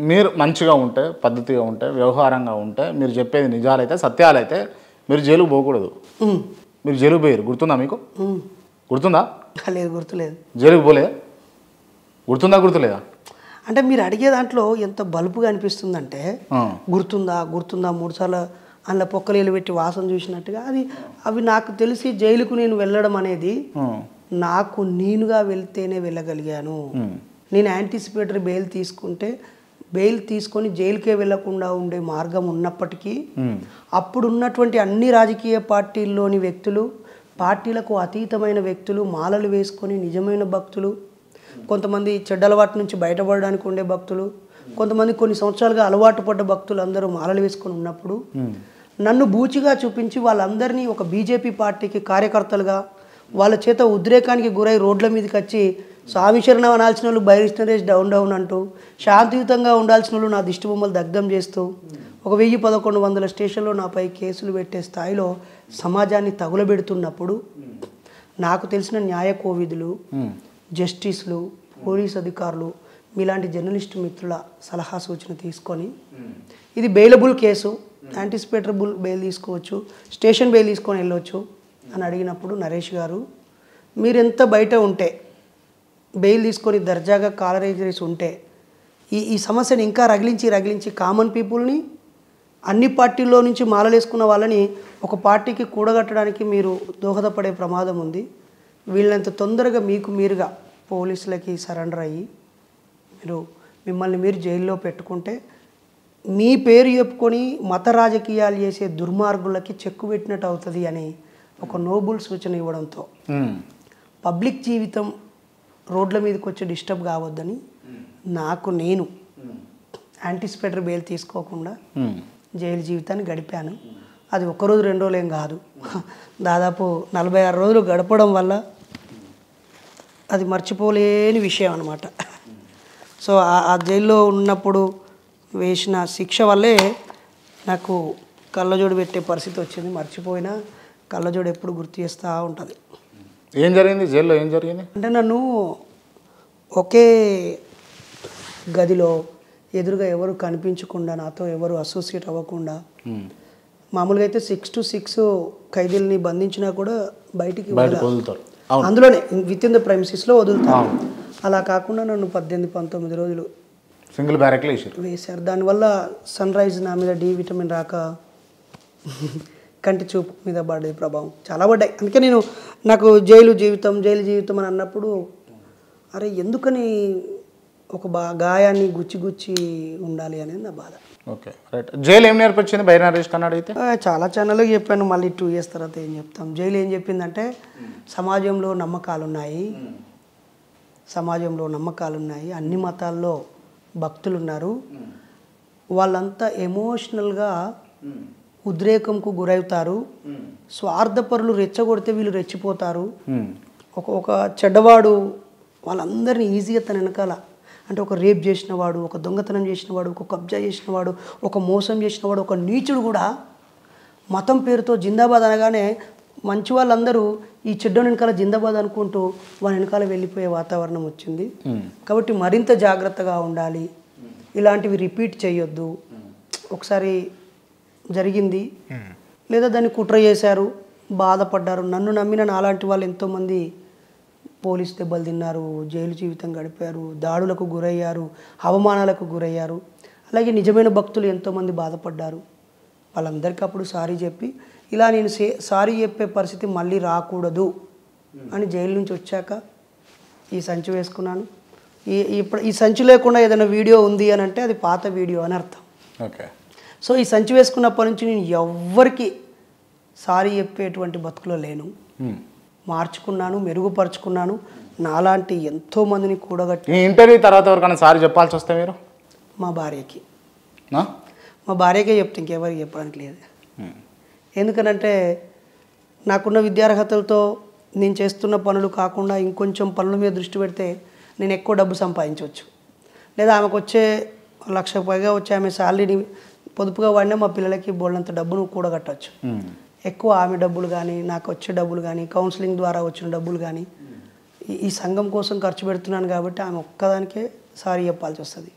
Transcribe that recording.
మీరు మంచిగా ఉంటే, పద్ధతిగా ఉంటే, వ్యవహారంగా ఉంటే, మీరు చెప్పేది నిజాలైతే, సత్యాలైతే మీరు జైలుకు పోకూడదు. మీరు జైలుకు పోయారు, గుర్తుందా మీకు? గుర్తుందా? లేదు, గుర్తులేదు. జైలుకు పోలేదా? గుర్తులేదా? అంటే మీరు అడిగే దాంట్లో ఎంత బలుపుగా అనిపిస్తుందంటే, గుర్తుందా 3 సార్లు అందులో పొక్కలీలు పెట్టి వాసన చూసినట్టుగా అవి నాకు తెలిసి జైలుకు నేను వెళ్ళడం అనేది నాకు నేనుగా వెళ్తేనే వెళ్ళగలిగాను. నేను యాంటిసిపేటరీ బెయిల్ తీసుకొని జైలుకే వెళ్లకుండా ఉండే మార్గం ఉన్నప్పటికీ అప్పుడున్నటువంటి అన్ని రాజకీయ పార్టీల్లోని వ్యక్తులు, పార్టీలకు అతీతమైన వ్యక్తులు, మాలలు వేసుకొని నిజమైన భక్తులు, కొంతమంది చెడ్డ అలవాటు నుంచి బయటపడడానికి ఉండే భక్తులు, కొంతమంది కొన్ని సంవత్సరాలుగా అలవాటు పడ్డ భక్తులు అందరూ మాలలు వేసుకొని ఉన్నప్పుడు నన్ను బూచిగా చూపించి వాళ్ళందరినీ ఒక బీజేపీ పార్టీకి కార్యకర్తలుగా వాళ్ళ చేత ఉద్రేకానికి గురై రోడ్ల మీదకి వచ్చి స్వామి శరణం అనాల్సిన వాళ్ళు బైరిస్టరేజ్ డౌన్ డౌన్ అంటూ, శాంతియుతంగా ఉండాల్సిన వాళ్ళు నా దిష్టి బొమ్మలు దగ్ధం చేస్తూ, 1000-1100 స్టేషన్లో నాపై కేసులు పెట్టే స్థాయిలో సమాజాన్ని తగులబెడుతున్నప్పుడు నాకు తెలిసిన న్యాయ కోవిదులు, జస్టిస్లు, పోలీస్ అధికారులు, మీలాంటి జర్నలిస్టు మిత్రుల సలహా సూచన తీసుకొని ఇది బెయిలబుల్ కేసు, యాంటిసిపేటరబుల్ బెయిల్ తీసుకోవచ్చు, స్టేషన్ బెయిల్ తీసుకొని వెళ్ళొచ్చు అని అడిగినప్పుడు నరేష్ గారు మీరెంత బయట ఉంటే బెయిల్ తీసుకొని దర్జాగా కాలరేజరీస్ ఉంటే ఈ సమస్యని ఇంకా రగిలించి కామన్ పీపుల్ని, అన్ని పార్టీల్లో నుంచి మాలలేసుకున్న వాళ్ళని ఒక పార్టీకి కూడగట్టడానికి మీరు దోహదపడే ప్రమాదం ఉంది. వీళ్ళంత తొందరగా మీరుగా పోలీసులకి సరెండర్ అయ్యి మిమ్మల్ని మీరు జైల్లో పెట్టుకుంటే మీ పేరు చెప్పుకొని మత రాజకీయాలు చేసే దుర్మార్గులకి చెక్కు పెట్టినట్టు అవుతుంది అని ఒక నోబుల్ సూచన ఇవ్వడంతో పబ్లిక్ జీవితం రోడ్ల మీదకి వచ్చి డిస్టర్బ్ కావద్దని నేను యాంటిసిపేటరీ బెయిల్ తీసుకోకుండా జైలు జీవితాన్ని గడిపాను. అది 1 రోజు 2 రోజులు ఏం కాదు, దాదాపు 46 రోజులు గడపడం వల్ల అది మర్చిపోలేని విషయం అన్నమాట. సో ఆ జైల్లో ఉన్నప్పుడు వేసిన శిక్ష వల్లే నాకు కళ్ళజోడు పెట్టే పరిస్థితి వచ్చింది. మర్చిపోయినా కళ్ళజోడు ఎప్పుడు గుర్తు చేస్తూ ఉంటుంది. ఏం జరిగింది జైల్లో? ఏం జరిగింది అంటే నన్ను ఒకే గదిలో ఎదురుగా ఎవరు కనిపించకుండా, నాతో ఎవరు అసోసియేట్ అవ్వకుండా, మామూలుగా అయితే 6 to 6 ఖైదీలని బంధించినా కూడా బయటికి వదులుతారు, అందులోనే విత్ ఇన్ ద ప్రైమిసిస్లో వదులుతారు. అలా కాకుండా నన్ను 18-19 రోజులు సింగిల్ బ్యారెక్లో వేశారు. దానివల్ల సన్ రైజ్ నా మీద డి విటమిన్ రాక కంటి చూపు మీద పడే ప్రభావం చాలా పడ్డాయి. అందుకే నాకు జైలు జీవితం అని అన్నప్పుడు అరే ఎందుకని ఒక గాయాన్ని గుచ్చి ఉండాలి అనేది నా బాధ. Okay, right. జైలు ఏం నేర్పించింది బై నరేష్ కన్నాడు? అయితే చాలా ఛానల్కి చెప్పాను, మళ్ళీ 2 years తర్వాత ఏం చెప్తాం. జైలు ఏం చెప్పిందంటే సమాజంలో నమ్మకాలున్నాయి, అన్ని మతాల్లో భక్తులు ఉన్నారు, వాళ్ళంతా ఎమోషనల్గా ఉద్రేకంకు గురవుతారు, స్వార్థపరులు రెచ్చగొడితే వీళ్ళు రెచ్చిపోతారు, ఒక చెడ్డవాడు వాళ్ళందరినీ ఈజీగా తన వెనకాల, అంటే ఒక రేప్ చేసినవాడు, ఒక దొంగతనం చేసినవాడు, ఒక కబ్జా చేసినవాడు, ఒక మోసం చేసినవాడు, ఒక నీచుడు కూడా మతం పేరుతో జిందాబాద్ అనగానే మంచి వాళ్ళందరూ ఈ చెడ్డ వెనకాల జిందాబాద్ అనుకుంటూ వాళ్ళ వెనకాల వెళ్ళిపోయే వాతావరణం వచ్చింది. కాబట్టి మరింత జాగ్రత్తగా ఉండాలి, ఇలాంటివి రిపీట్ చేయొద్దు. ఒకసారి జరిగింది లేదా దాన్ని కుట్ర చేశారు, బాధపడ్డారు, నన్ను నమ్మిన నాలాంటి వాళ్ళు ఎంతోమంది పోలీస్ దెబ్బలు తిన్నారు, జైలు జీవితం గడిపారు, దాడులకు గురయ్యారు, అవమానాలకు గురయ్యారు. అలాగే నిజమైన భక్తులు ఎంతోమంది బాధపడ్డారు. వాళ్ళందరికీ అప్పుడు సారీ చెప్పి ఇలా నేను సారీ చెప్పే పరిస్థితి మళ్ళీ రాకూడదు అని జైలు నుంచి వచ్చాక ఈ సంచి వేసుకున్నాను. ఇప్పుడు ఈ సంచి లేకుండా ఏదైనా వీడియో ఉంది అని అంటే అది పాత వీడియో అని అర్థం. ఓకే. సో ఈ సంచి వేసుకున్నప్పటి నుంచి నేను ఎవ్వరికి సారీ చెప్పేటువంటి బతుకులో లేను, మార్చుకున్నాను, మెరుగుపరుచుకున్నాను. నాలాంటి ఎంతోమందిని కూడగట్టి. ఈ ఇంటర్వ్యూ తర్వాత ఎవరికైనా సారీ చెప్పాల్సి వస్తే మీరు? మా భార్యకే చెప్తే ఇంకెవరికి చెప్పడానికి లేదు. ఎందుకనంటే నాకున్న విద్యార్హతలతో నేను చేస్తున్న పనులు కాకుండా ఇంకొంచెం పనుల మీద దృష్టి పెడితే నేను ఎక్కువ డబ్బు సంపాదించవచ్చు, లేదా ఆమెకు వచ్చే 1,00,000 పైగా వచ్చే ఆమె శాలరీని పొదుపుగా వాడినా మా పిల్లలకి బోళ్ళంత డబ్బును కూడగట్టవచ్చు. ఎక్కువ ఆమె డబ్బులు కానీ, నాకు వచ్చే డబ్బులు కానీ, కౌన్సిలింగ్ ద్వారా వచ్చిన డబ్బులు కానీ ఈ సంఘం కోసం ఖర్చు పెడుతున్నాను కాబట్టి ఆమె ఒక్కదానికే సారీ చెప్పాల్సి వస్తుంది.